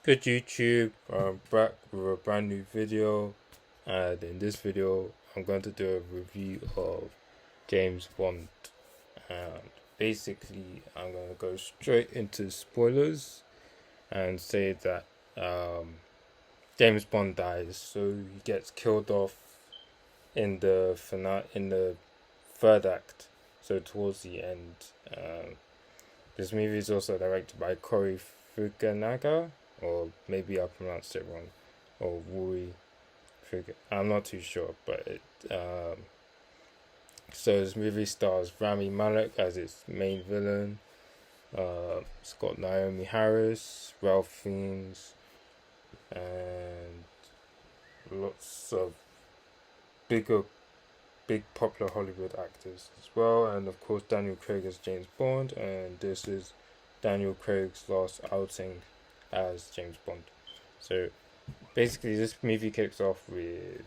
Good YouTube, I'm back with a brand new video, and in this video I'm going to do a review of James Bond, and basically I'm going to go straight into spoilers and say that James Bond dies, so he gets killed off in the third act, so towards the end. This movie is also directed by Corey Fukunaga, or maybe I pronounced it wrong, or Wui Fukunaga. I'm not too sure, but so this movie stars Rami Malek as its main villain. It's got Naomi Harris, Ralph Fiennes, and lots of big popular Hollywood actors as well, and of course Daniel Craig as James Bond, and this is Daniel Craig's last outing as James Bond. So basically, this movie kicks off with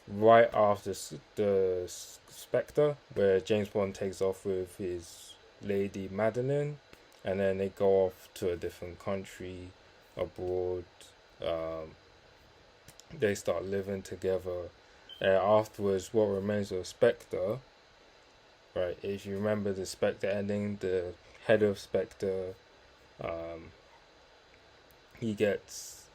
right after the Spectre, where James Bond takes off with his lady Madeline, and then they go off to a different country abroad. They start living together. Afterwards, what remains of Spectre, right? If you remember the Spectre ending, the head of Spectre, he gets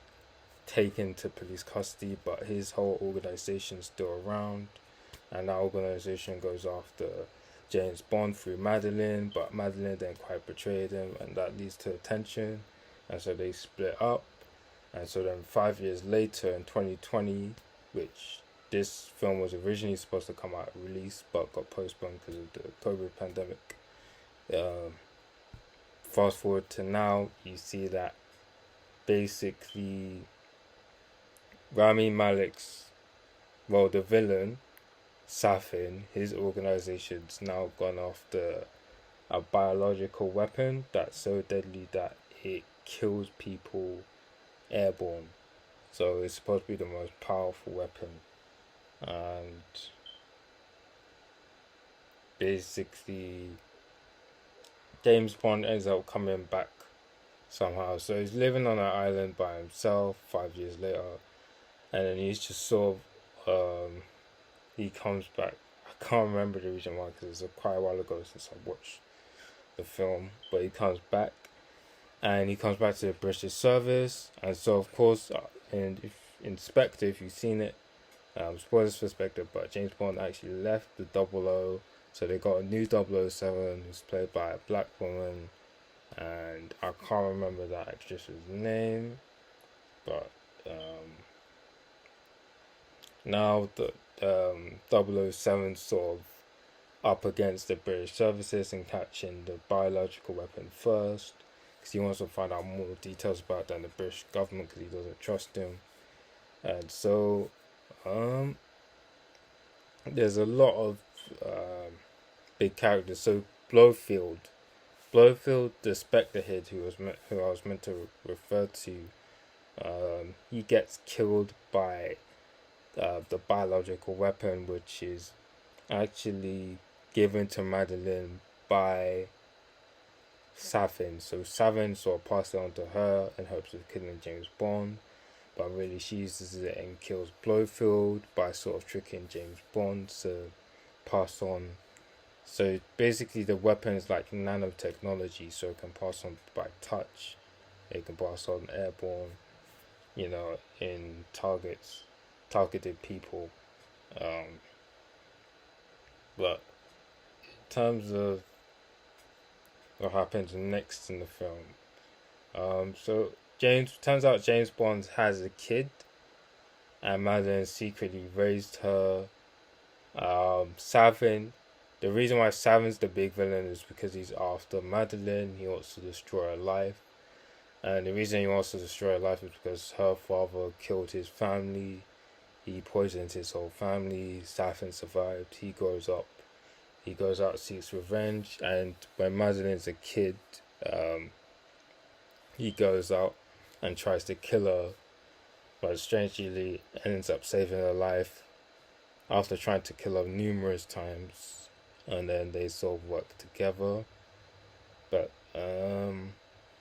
taken to police custody, but his whole organization is still around, and that organization goes after James Bond through Madeline, but Madeline then quite betrayed him, and that leads to tension, and so they split up. And so then 5 years later, in 2020, which this film was originally supposed to come out release but got postponed because of the COVID pandemic. Fast forward to now, you see that basically Rami Malek's, the villain, Safin, his organization's now gone after a biological weapon that's so deadly that it kills people airborne. So it's supposed to be the most powerful weapon. And basically James Bond ends up coming back somehow. So he's living on an island by himself 5 years later, and then he's just sort of he comes back. I can't remember the reason why because it's quite a while ago since I watched the film, but he comes back, and he comes back to the British service. And so of course, and if Spectre, if you've seen it, spoilers for Spectre, but James Bond actually left the 00, so they got a new 007 who's played by a black woman, and I can't remember that actress's name, but now the 007 sort of up against the British services and catching the biological weapon first, because he wants to find out more details about it than the British government, because he doesn't trust him. And so there's a lot of big characters. So Blofeld, the Spectre head, who I was meant to refer to, he gets killed by the biological weapon, which is actually given to Madeline by Safin. So Safin sort of passed it on to her in hopes of killing James Bond, but really she uses it and kills Blofeld by sort of tricking James Bond to pass on. So basically the weapon is like nanotechnology, so it can pass on by touch, it can pass on airborne, in targeted people. But in terms of what happens next in the film, so turns out James Bond has a kid, and Madeline secretly raised her. Savin, the reason why Savin's the big villain is because he's after Madeline. He wants to destroy her life, and the reason he wants to destroy her life is because her father killed his family. He poisoned his whole family. Savin survived. He goes out, seeks revenge, and when Madeline's a kid, he goes out and tries to kill her, but strangely ends up saving her life after trying to kill her numerous times, and then they sort of work together. But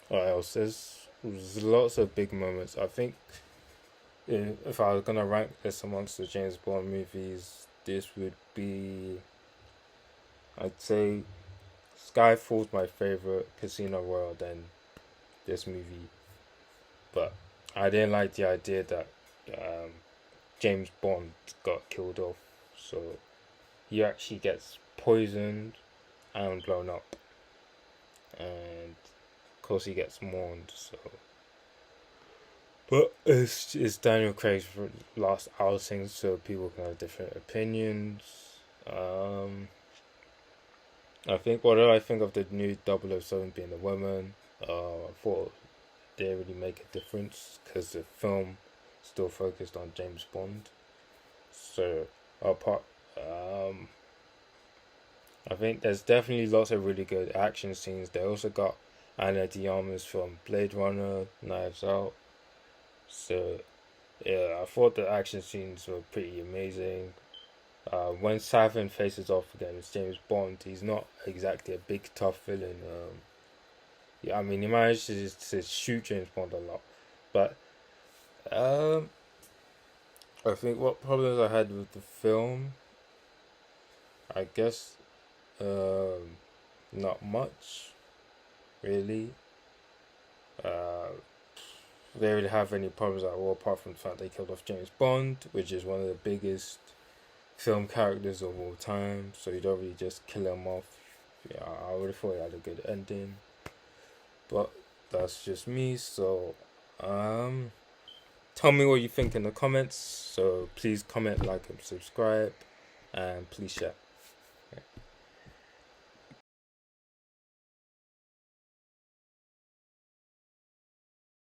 what else? There's there's lots of big moments. I think if I was gonna rank this amongst the James Bond movies, this would be, I'd say, Skyfall's my favorite, Casino Royale, then this movie. But I didn't like the idea that um, James Bond got killed off. So he actually gets poisoned and blown up, and of course he gets mourned. So, but it's Daniel Craig's last outing, so people can have different opinions. I think what do I think of the new 007 being a woman? I thought they didn't really make a difference because the film still focused on James Bond. So apart, I think there's definitely lots of really good action scenes. They also got Anna de Armas from Blade Runner, Knives Out. So yeah, I thought the action scenes were pretty amazing. When Savin faces off against James Bond, he's not exactly a big tough villain. Yeah, I mean he manages to shoot James Bond a lot, but um, I think what problems I had with the film, I guess, um, not much really. Uh, they really have any problems at all apart from the fact they killed off James Bond, which is one of the biggest film characters of all time. So you don't really just kill him off. Yeah, I would have thought he had a good ending, but that's just me. So, tell me what you think in the comments. So please comment, like, and subscribe, and please share.